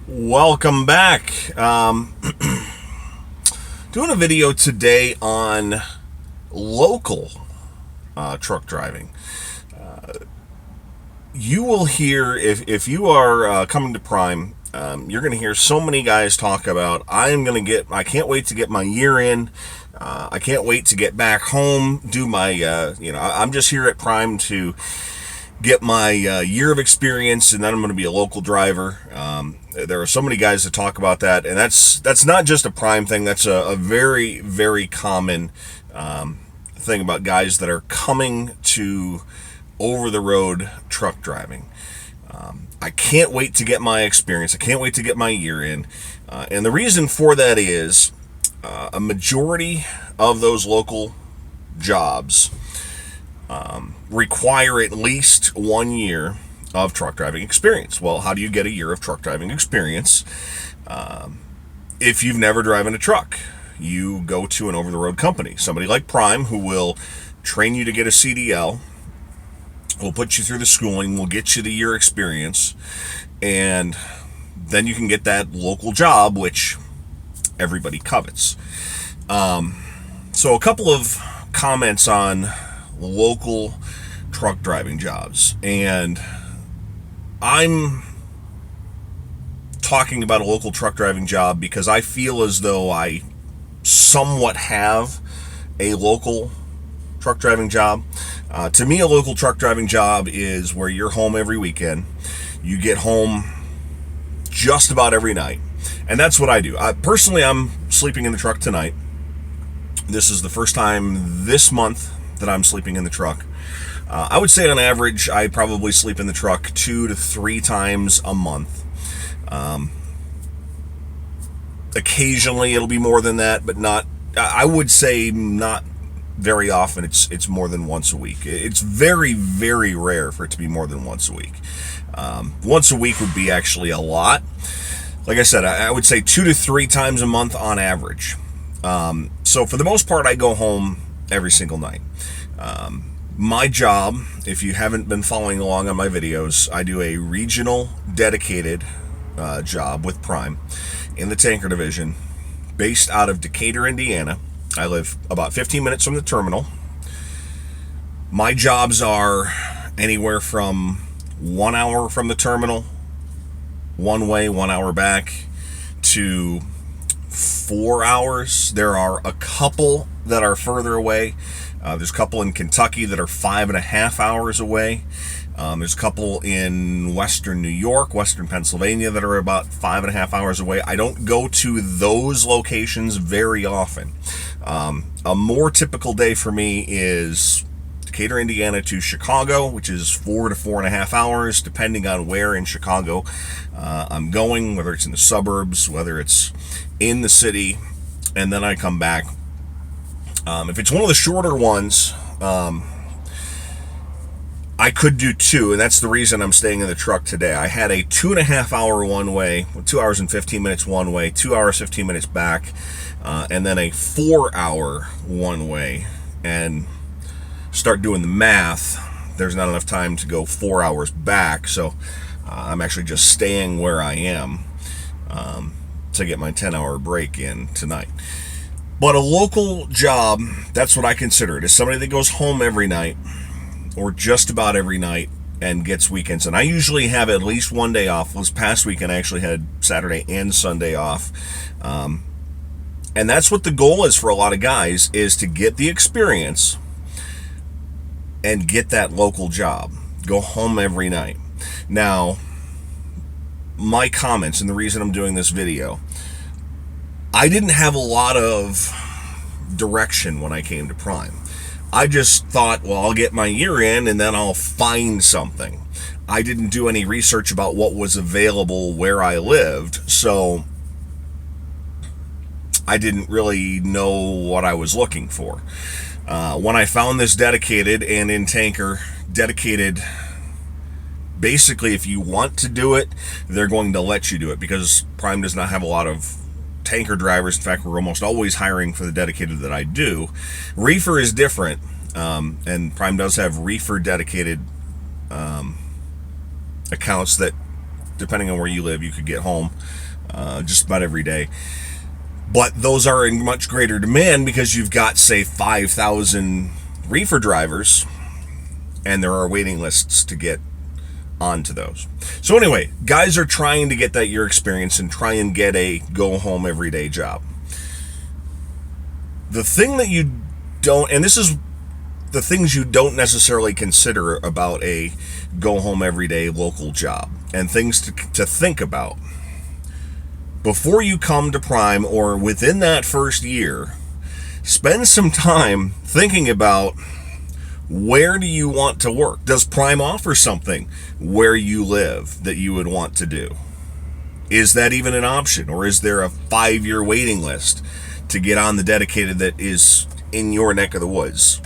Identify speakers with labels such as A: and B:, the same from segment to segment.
A: Welcome back. Doing a video today on local truck driving. You will hear, if you are coming to Prime, you're going to hear so many guys talk about, I can't wait to get my year in. I can't wait to get back home, do my, I'm just here at Prime to get my year of experience, and then I'm going to be a local driver. There are so many guys that talk about that, and that's not just a Prime thing. That's a very, very common thing about guys that are coming to over-the-road truck driving. I can't wait to get my experience. I can't wait to get my year in. And the reason for that is a majority of those local jobs require at least 1 year of truck driving experience. Well, how do you get a year of truck driving experience? If you've never driven a truck, you go to an over-the-road company, somebody like Prime, who will train you to get a CDL, will put you through the schooling, will get you the year experience, and then you can get that local job, which everybody covets. So a couple of comments on local truck driving jobs, and I'm talking about a local truck driving job because I feel as though I somewhat have a local truck driving job. To me, a local truck driving job is where you're home every weekend. You get home just about every night, and that's what I do. Personally, I'm sleeping in the truck tonight. This is the first time this month that I'm sleeping in the truck. I would say on average, I probably sleep in the truck 2 to 3 times a month. Occasionally it'll be more than that, but not, I would say not very often. It's more than once a week. It's very, very rare for it to be more than once a week. Once a week would be actually a lot. Like I said, I would say 2 to 3 times a month on average. So for the most part, I go home every single night. My job, if you haven't been following along on my videos, I do a regional dedicated job with Prime in the tanker division, based out of Decatur, Indiana. I live about 15 minutes from the terminal. My jobs are anywhere from 1 hour from the terminal, one way, 1 hour back, to 4 hours. There are a couple that are further away. There's a couple in Kentucky that are 5.5 hours away. There's a couple in western New York, western Pennsylvania that are about 5.5 hours away. I don't go to those locations very often. A more typical day for me is Decatur, Indiana to Chicago, which is 4 to 4.5 hours, depending on where in Chicago I'm going, whether it's in the suburbs, whether it's in the city, and then I come back. If it's one of the shorter ones, I could do 2, and that's the reason I'm staying in the truck today. I had a 2.5 hour one way, 2 hours and 15 minutes one way, 2 hours 15 minutes back, and then a 4 hour one way. And start doing the math, there's not enough time to go 4 hours back, so I'm actually just staying where I am to get my 10-hour break in tonight. But a local job, that's what I consider it, is somebody that goes home every night, or just about every night, and gets weekends. And I usually have at least one day off. This past weekend I actually had Saturday and Sunday off. And that's what the goal is for a lot of guys, is to get the experience and get that local job. Go home every night. Now, my comments, and the reason I'm doing this video, I didn't have a lot of direction when I came to Prime. I just thought, well, I'll get my year in and then I'll find something. I didn't do any research about what was available where I lived, so I didn't really know what I was looking for. When I found this dedicated, and in tanker, dedicated, basically if you want to do it, they're going to let you do it, because Prime does not have a lot of tanker drivers. In fact, we're almost always hiring for the dedicated that I do. Reefer is different, and Prime does have reefer dedicated accounts that depending on where you live, you could get home just about every day. But those are in much greater demand because you've got, say, 5,000 reefer drivers, and there are waiting lists to get onto those. So anyway, guys are trying to get that year experience and try and get a go home every day job. The thing that you don't, and this is the things you don't necessarily consider about a go home every day local job, and things to think about before you come to Prime or within that first year. Spend some time thinking about, where do you want to work? Does Prime offer something where you live that you would want to do? Is that even an option? Or is there a 5-year waiting list to get on the dedicated that is in your neck of the woods?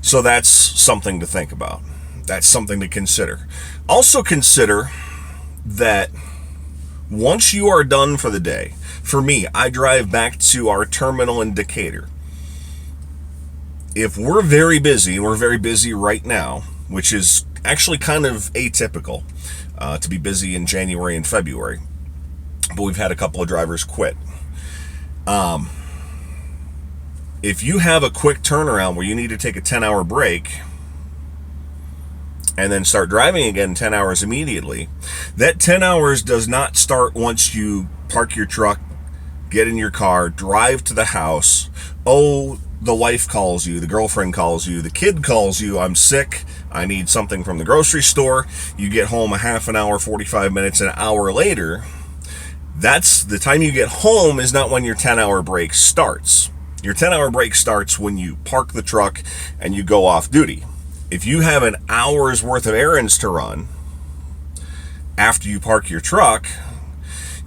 A: So that's something to think about. That's something to consider. Also consider that once you are done for the day, for me, I drive back to our terminal in Decatur. If we're very busy, and we're very busy right now, which is actually kind of atypical to be busy in January and February, but we've had a couple of drivers quit. If you have a quick turnaround where you need to take a 10-hour break and then start driving again 10 hours immediately, that 10 hours does not start once you park your truck, get in your car, drive to the house. Oh, the wife calls you, the girlfriend calls you, the kid calls you, I'm sick, I need something from the grocery store. You get home a half an hour, 45 minutes, an hour later. That's the time you get home is not when your 10-hour break starts. Your 10-hour break starts when you park the truck and you go off duty. If you have an hour's worth of errands to run after you park your truck,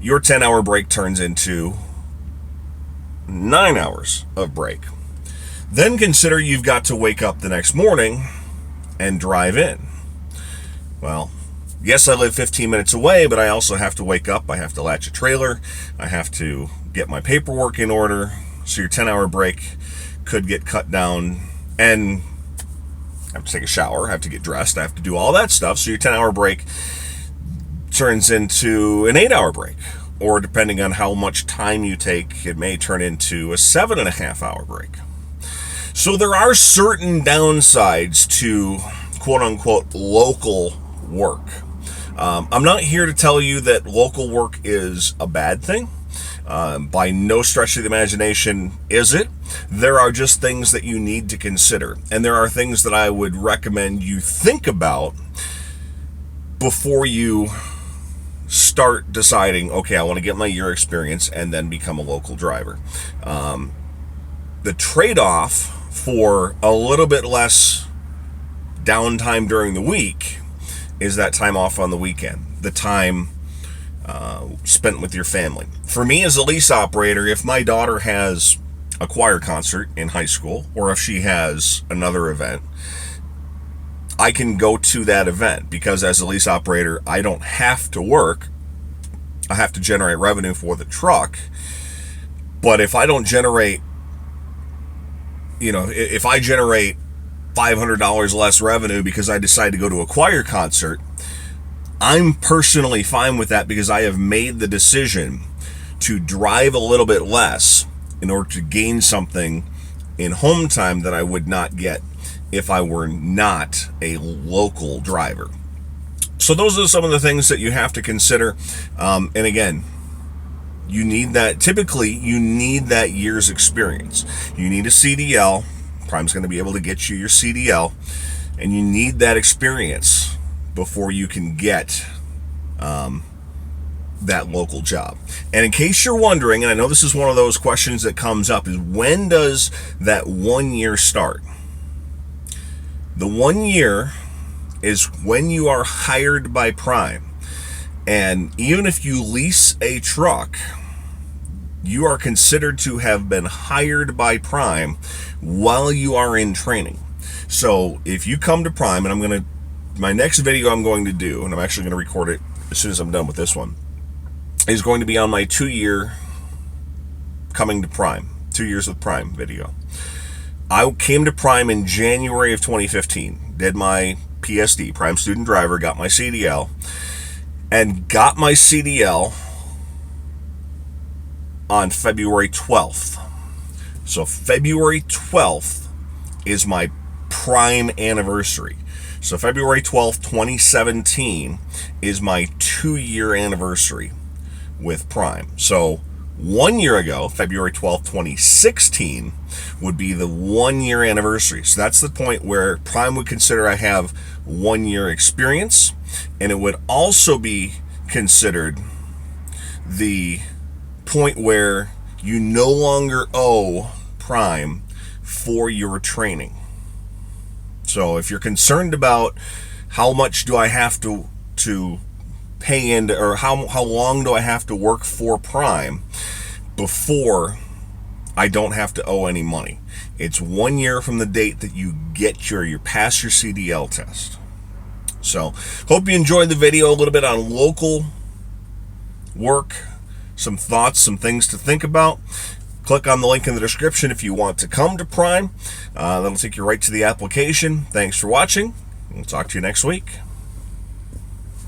A: your 10-hour break turns into 9 hours of break. Then consider you've got to wake up the next morning and drive in. Well, yes, I live 15 minutes away, but I also have to wake up. I have to latch a trailer. I have to get my paperwork in order. So your 10-hour break could get cut down, and I have to take a shower, I have to get dressed, I have to do all that stuff. So your 10-hour break turns into an 8-hour break. Or depending on how much time you take, it may turn into a 7.5-hour break. So there are certain downsides to quote-unquote local work. I'm not here to tell you that local work is a bad thing. By no stretch of the imagination is it. There are just things that you need to consider. And there are things that I would recommend you think about before you start deciding, okay, I want to get my year experience and then become a local driver. The trade-off for a little bit less downtime during the week is that time off on the weekend, the time spent with your family. For me as a lease operator, if my daughter has a choir concert in high school, or if she has another event, I can go to that event because as a lease operator, I don't have to work. I have to generate revenue for the truck. But if I don't generate, if I generate $500 less revenue because I decide to go to a choir concert, I'm personally fine with that because I have made the decision to drive a little bit less in order to gain something in home time that I would not get if I were not a local driver. So those are some of the things that you have to consider. And again, you need that. Typically, you need that year's experience. You need a CDL. Prime's going to be able to get you your CDL. And you need that experience before you can get that local job. And in case you're wondering, and I know this is one of those questions that comes up, is when does that 1 year start? The 1 year is when you are hired by Prime. And even if you lease a truck, you are considered to have been hired by Prime while you are in training. So if you come to Prime, and my next video I'm going to do, and I'm actually going to record it as soon as I'm done with this one, is going to be on my 2-year coming to Prime, 2 years with Prime video. I came to Prime in January of 2015, did my PSD, Prime Student Driver, got my CDL, and got my CDL on February 12th. So February 12th is my Prime anniversary. So February 12th, 2017 is my 2-year anniversary with Prime. So 1 year ago, February 12th, 2016 would be the 1-year anniversary. So that's the point where Prime would consider I have 1 year experience, and it would also be considered the point where you no longer owe Prime for your training. So if you're concerned about how much do I have to pay into, or how long do I have to work for Prime before I don't have to owe any money, it's 1 year from the date that you get you pass your CDL test. So hope you enjoyed the video, a little bit on local work, some thoughts, some things to think about. Click on the link in the description if you want to come to Prime. That'll take you right to the application. Thanks for watching. We'll talk to you next week.